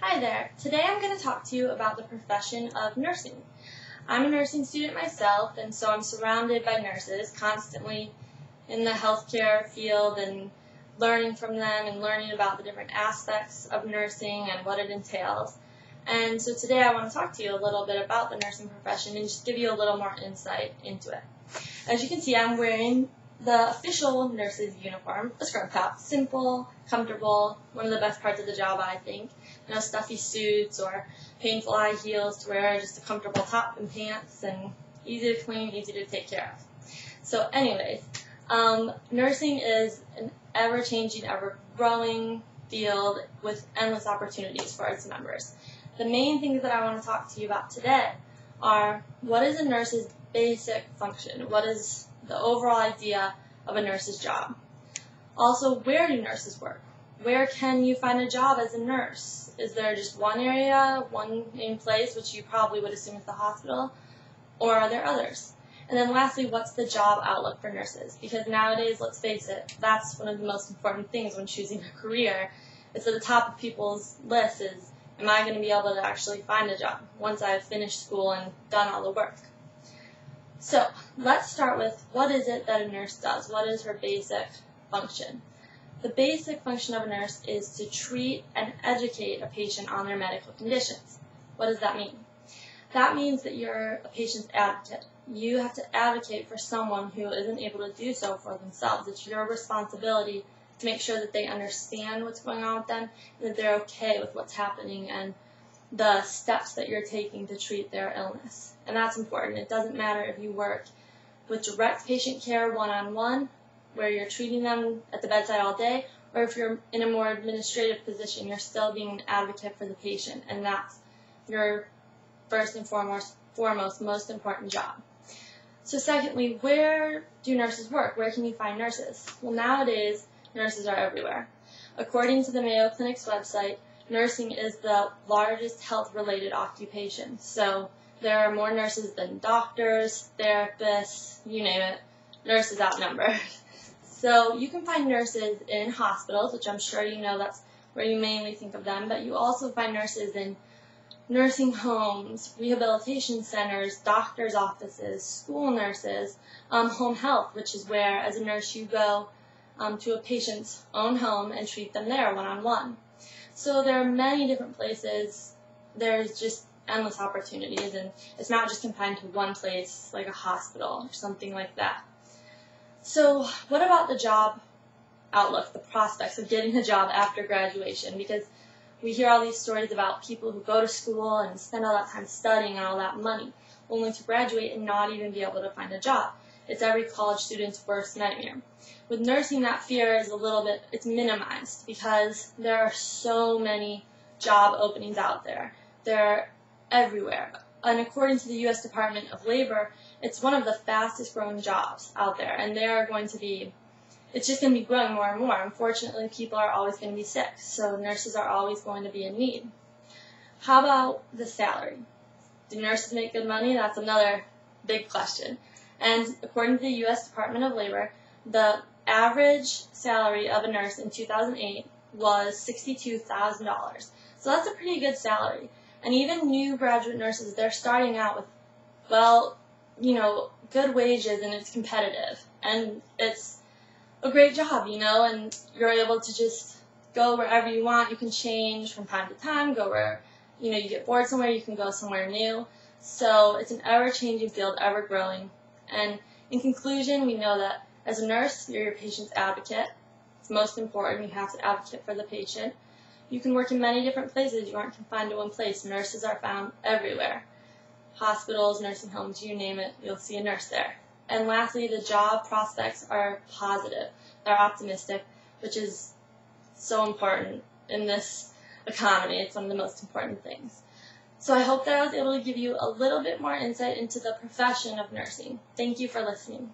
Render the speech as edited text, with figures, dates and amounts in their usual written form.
Hi there. Today I'm going to talk to you about the profession of nursing. I'm a nursing student myself, and so I'm surrounded by nurses constantly in the healthcare field and learning from them and learning about the different aspects of nursing and what it entails. And so today I want to talk to you a little bit about the nursing profession and just give you a little more insight into it. As you can see, I'm wearing the official nurse's uniform, a scrub top. Simple, comfortable, one of the best parts of the job, I think. No stuffy suits or painful high heels to wear, just a comfortable top and pants, and easy to clean, easy to take care of. So anyways, nursing is an ever-changing, ever-growing field with endless opportunities for its members. The main things that I want to talk to you about today are what is a nurse's basic function? What is the overall idea of a nurse's job? Also, where do nurses work? Where can you find a job as a nurse? Is there just one area, one main place, which you probably would assume is the hospital, or are there others? And then lastly, what's the job outlook for nurses? Because nowadays, let's face it, that's one of the most important things when choosing a career. It's at the top of people's list is, am I going to be able to actually find a job once I've finished school and done all the work? So let's start with what is it that a nurse does? What is her basic function? The basic function of a nurse is to treat and educate a patient on their medical conditions. What does that mean? That means that you're a patient's advocate. You have to advocate for someone who isn't able to do so for themselves. It's your responsibility to make sure that they understand what's going on with them and that they're okay with what's happening and the steps that you're taking to treat their illness. And that's important. It doesn't matter if you work with direct patient care one-on-one, where you're treating them at the bedside all day, or if you're in a more administrative position, you're still being an advocate for the patient, and that's your first and foremost most important job. So secondly, where do nurses work? Where can you find nurses? Well, nowadays, nurses are everywhere. According to the Mayo Clinic's website, nursing is the largest health-related occupation. So there are more nurses than doctors, therapists, you name it. Nurses outnumber. So you can find nurses in hospitals, which I'm sure you know that's where you mainly think of them, but you also find nurses in nursing homes, rehabilitation centers, doctors' offices, school nurses, home health, which is where, as a nurse, you go to a patient's own home and treat them there one-on-one. So there are many different places. There's just endless opportunities, and it's not just confined to one place like a hospital or something like that. So what about the job outlook, the prospects of getting a job after graduation? Because we hear all these stories about people who go to school and spend all that time studying and all that money, only to graduate and not even be able to find a job. It's every college student's worst nightmare. With nursing, that fear is it's minimized because there are so many job openings out there. They're everywhere. And according to the U.S. Department of Labor, it's one of the fastest growing jobs out there, and it's just going to be growing more and more. Unfortunately, people are always going to be sick, so nurses are always going to be in need. How about the salary? Do nurses make good money? That's another big question. And according to the U.S. Department of Labor, the average salary of a nurse in 2008 was $62,000. So that's a pretty good salary. And even new graduate nurses, they're starting out with, good wages, and it's competitive. And it's a great job, and you're able to just go wherever you want. You can change from time to time, go where, you get bored somewhere, you can go somewhere new. So it's an ever-changing field, ever-growing. And in conclusion, we know that as a nurse, you're your patient's advocate. It's most important. You have to advocate for the patient. You can work in many different places. You aren't confined to one place. Nurses are found everywhere. Hospitals, nursing homes, you name it, you'll see a nurse there. And lastly, the job prospects are positive. They're optimistic, which is so important in this economy. It's one of the most important things. So I hope that I was able to give you a little bit more insight into the profession of nursing. Thank you for listening.